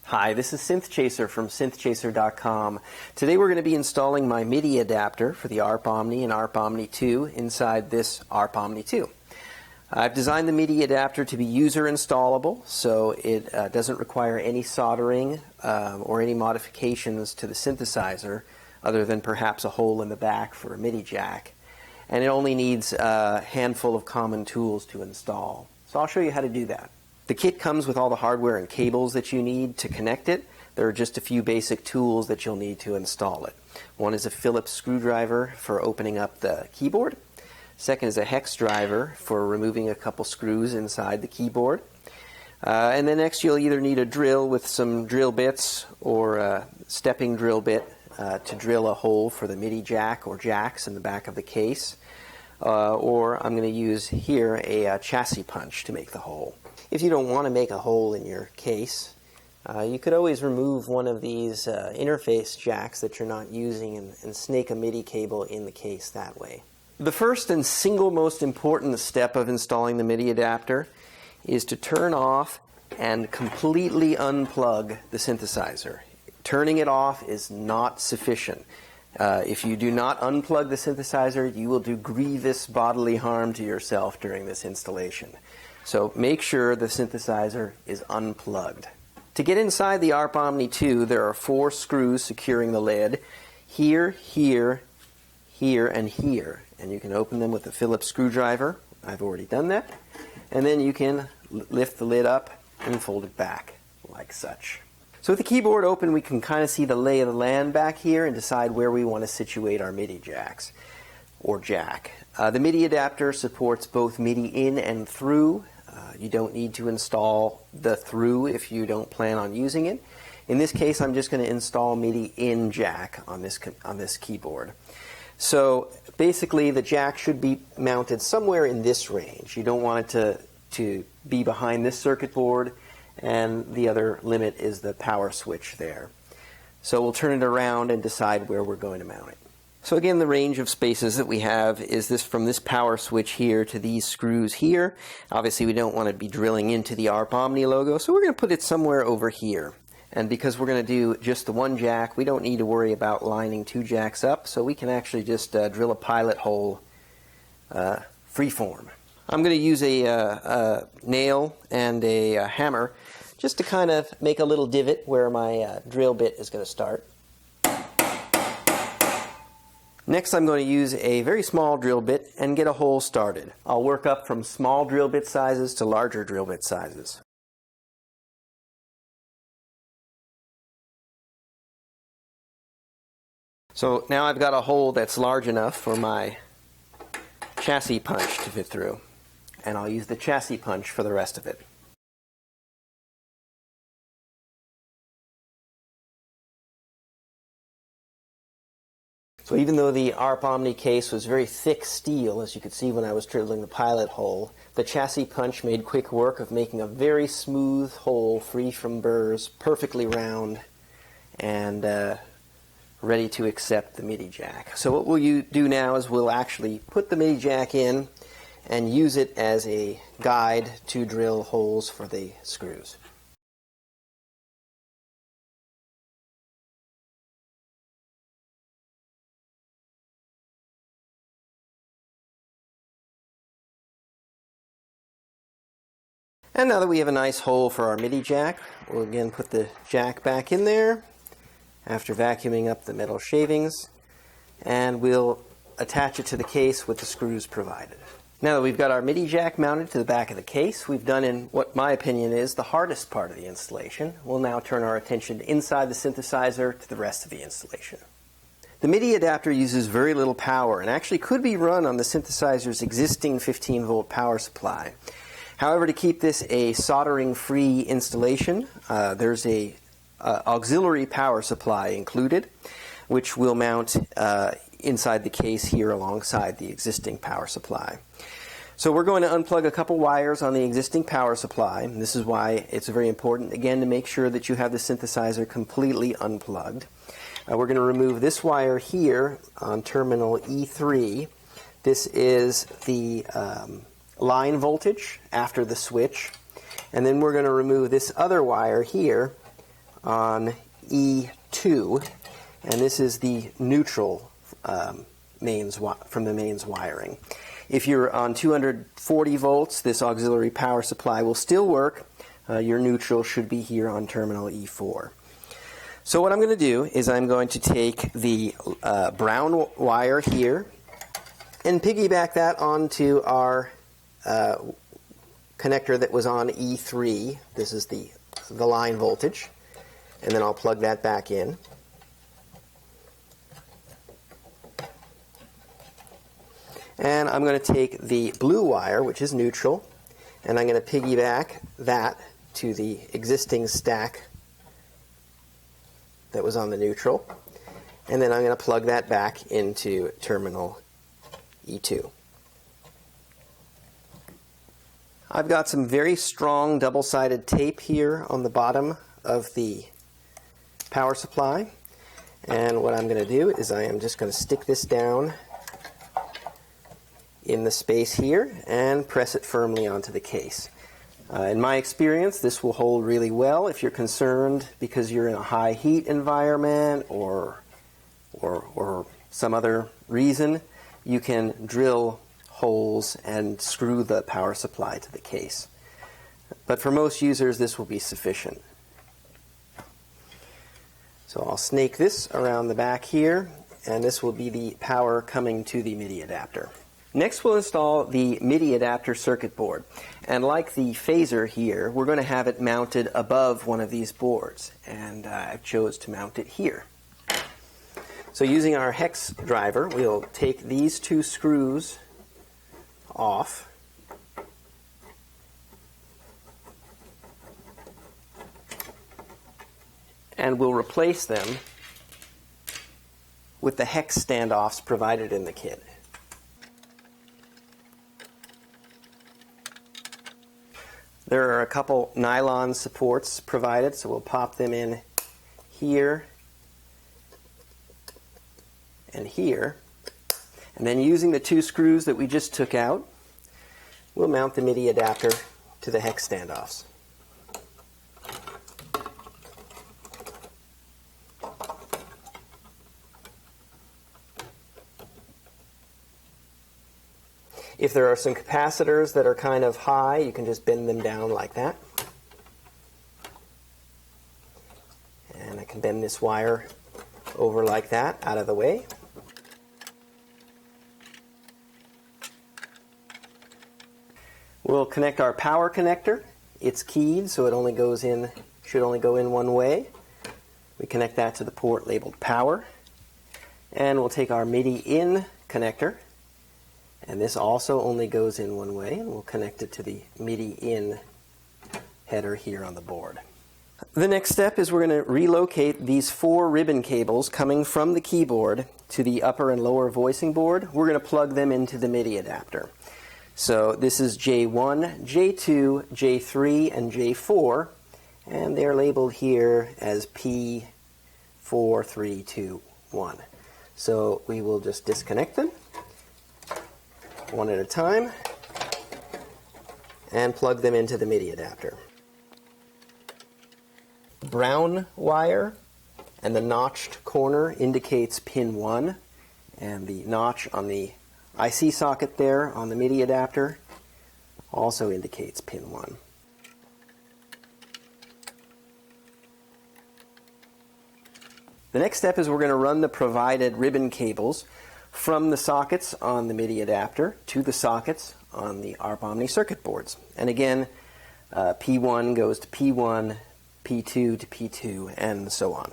Hi, this is Synthchaser from synthchaser.com. Today we're going to be installing my MIDI adapter for the ARP Omni and ARP Omni 2 inside this ARP Omni 2. I've designed the MIDI adapter to be user installable, so it doesn't require any soldering or any modifications to the synthesizer other than perhaps a hole in the back for a MIDI jack. And it only needs a handful of common tools to install. So I'll show you how to do that. The kit comes with all the hardware and cables that you need to connect it. There are just a few basic tools that you'll need to install it. One is a Phillips screwdriver for opening up the keyboard. Second is a hex driver for removing a couple screws inside the keyboard. And then next you'll either need a drill with some drill bits or a stepping drill bit to drill a hole for the MIDI jack or jacks in the back of the case. Or I'm going to use here a chassis punch to make the hole. If you don't want to make a hole in your case, you could always remove one of these interface jacks that you're not using and snake a MIDI cable in the case that way. The first and single most important step of installing the MIDI adapter is to turn off and completely unplug the synthesizer. Turning it off is not sufficient. If you do not unplug the synthesizer, you will do grievous bodily harm to yourself during this installation. So make sure the synthesizer is unplugged. To get inside the ARP Omni 2, there are 4 screws securing the lid. Here, here, here, and here. And you can open them with a Phillips screwdriver. I've already done that. And then you can lift the lid up and fold it back, like such. So with the keyboard open, we can kind of see the lay of the land back here and decide where we want to situate our MIDI jacks, or jack. The MIDI adapter supports both MIDI in and through. You don't need to install the through if you don't plan on using it. In this case, I'm just going to install MIDI in jack on this keyboard. So basically, the jack should be mounted somewhere in this range. You don't want it to be behind this circuit board, and the other limit is the power switch there. So we'll turn it around and decide where we're going to mount it. So again, the range of spaces that we have is from this power switch here to these screws here. Obviously, we don't want to be drilling into the ARP Omni logo, so we're going to put it somewhere over here. And because we're going to do just the one jack, we don't need to worry about lining 2 jacks up, so we can actually just drill a pilot hole freeform. I'm going to use a nail and a hammer just to kind of make a little divot where my drill bit is going to start. Next, I'm going to use a very small drill bit and get a hole started. I'll work up from small drill bit sizes to larger drill bit sizes. So now I've got a hole that's large enough for my chassis punch to fit through. And I'll use the chassis punch for the rest of it. So even though the ARP Omni case was very thick steel, as you could see when I was drilling the pilot hole, the chassis punch made quick work of making a very smooth hole, free from burrs, perfectly round, and ready to accept the MIDI jack. So what we'll do now is we'll actually put the MIDI jack in and use it as a guide to drill holes for the screws. And now that we have a nice hole for our MIDI jack, we'll again put the jack back in there after vacuuming up the metal shavings, and we'll attach it to the case with the screws provided. Now that we've got our MIDI jack mounted to the back of the case, we've done in what my opinion is the hardest part of the installation. We'll now turn our attention inside the synthesizer to the rest of the installation. The MIDI adapter uses very little power and actually could be run on the synthesizer's existing 15-volt power supply. However, to keep this a soldering-free installation, there's a auxiliary power supply included, which will mount inside the case here alongside the existing power supply. So we're going to unplug a couple wires on the existing power supply. And this is why it's very important, again, to make sure that you have the synthesizer completely unplugged. We're going to remove this wire here on terminal E3. This is the line voltage after the switch. And then we're going to remove this other wire here on E2, and this is the neutral from the mains wiring. If you're on 240 volts, this auxiliary power supply will still work. Your neutral should be here on terminal E4. So what I'm going to do is I'm going to take the brown wire here and piggyback that onto our connector that was on E3. This is the line voltage. And then I'll plug that back in. And I'm going to take the blue wire, which is neutral, and I'm going to piggyback that to the existing stack that was on the neutral. And then I'm going to plug that back into terminal E2. I've got some very strong double-sided tape here on the bottom of the power supply. And what I'm going to do is I am just going to stick this down in the space here and press it firmly onto the case. In my experience, this will hold really well. If you're concerned because you're in a high heat environment or some other reason, you can drill holes and screw the power supply to the case. But for most users, this will be sufficient. So I'll snake this around the back here, and this will be the power coming to the MIDI adapter. Next, we'll install the MIDI adapter circuit board. And like the phaser here, we're going to have it mounted above one of these boards. And I chose to mount it here. So using our hex driver, we'll take these two screws off. And we'll replace them with the hex standoffs provided in the kit. There are a couple nylon supports provided, so we'll pop them in here and here. And then using the two screws that we just took out, we'll mount the MIDI adapter to the hex standoffs. If there are some capacitors that are kind of high, you can just bend them down like that. And I can bend this wire over like that, out of the way. We'll connect our power connector. It's keyed, so it should only go in one way. We connect that to the port labeled power. And we'll take our MIDI in connector. And this also only goes in one way, and we'll connect it to the MIDI in header here on the board. The next step is we're going to relocate these 4 ribbon cables coming from the keyboard to the upper and lower voicing board. We're going to plug them into the MIDI adapter. So this is J1, J2, J3, and J4, and they're labeled here as P4, 3, 2, 1. So we will just disconnect them one at a time and plug them into the MIDI adapter. Brown wire and the notched corner indicates pin 1, and the notch on the IC socket there on the MIDI adapter also indicates pin 1. The next step is we're going to run the provided ribbon cables from the sockets on the MIDI adapter to the sockets on the ARP Omni circuit boards. And again, P1 goes to P1, P2 to P2, and so on.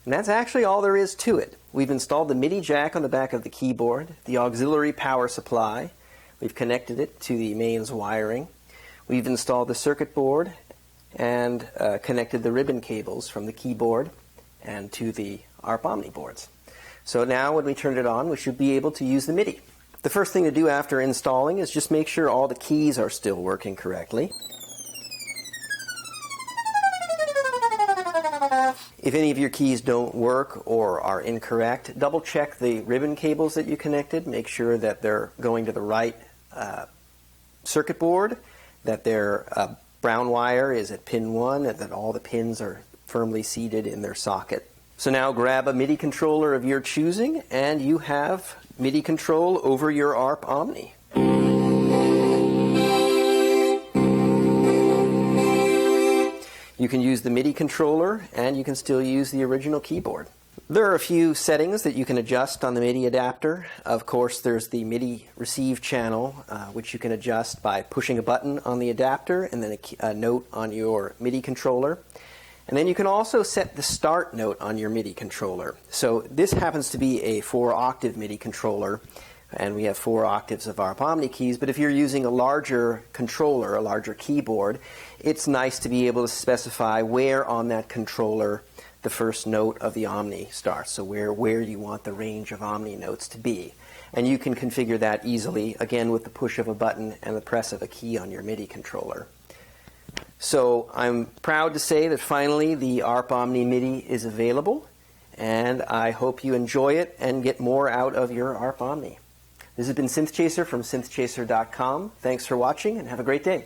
And that's actually all there is to it. We've installed the MIDI jack on the back of the keyboard, the auxiliary power supply. We've connected it to the mains wiring. We've installed the circuit board and connected the ribbon cables from the keyboard and to the ARP Omni boards. So now when we turn it on, we should be able to use the MIDI. The first thing to do after installing is just make sure all the keys are still working correctly. If any of your keys don't work or are incorrect, double check the ribbon cables that you connected. Make sure that they're going to the right circuit board, that their brown wire is at pin 1, and that all the pins are firmly seated in their socket. So now grab a MIDI controller of your choosing, and you have MIDI control over your ARP Omni. You can use the MIDI controller, and you can still use the original keyboard. There are a few settings that you can adjust on the MIDI adapter. Of course, there's the MIDI receive channel, which you can adjust by pushing a button on the adapter and then a note on your MIDI controller. And then you can also set the start note on your MIDI controller. So this happens to be a 4-octave MIDI controller, and we have 4 octaves of ARP Omni keys, but if you're using a larger controller, a larger keyboard, it's nice to be able to specify where on that controller the first note of the Omni starts, so where you want the range of Omni notes to be. And you can configure that easily, again, with the push of a button and the press of a key on your MIDI controller. So I'm proud to say that finally the ARP Omni MIDI is available, and I hope you enjoy it and get more out of your ARP Omni. This has been Synthchaser from synthchaser.com. Thanks for watching, and have a great day.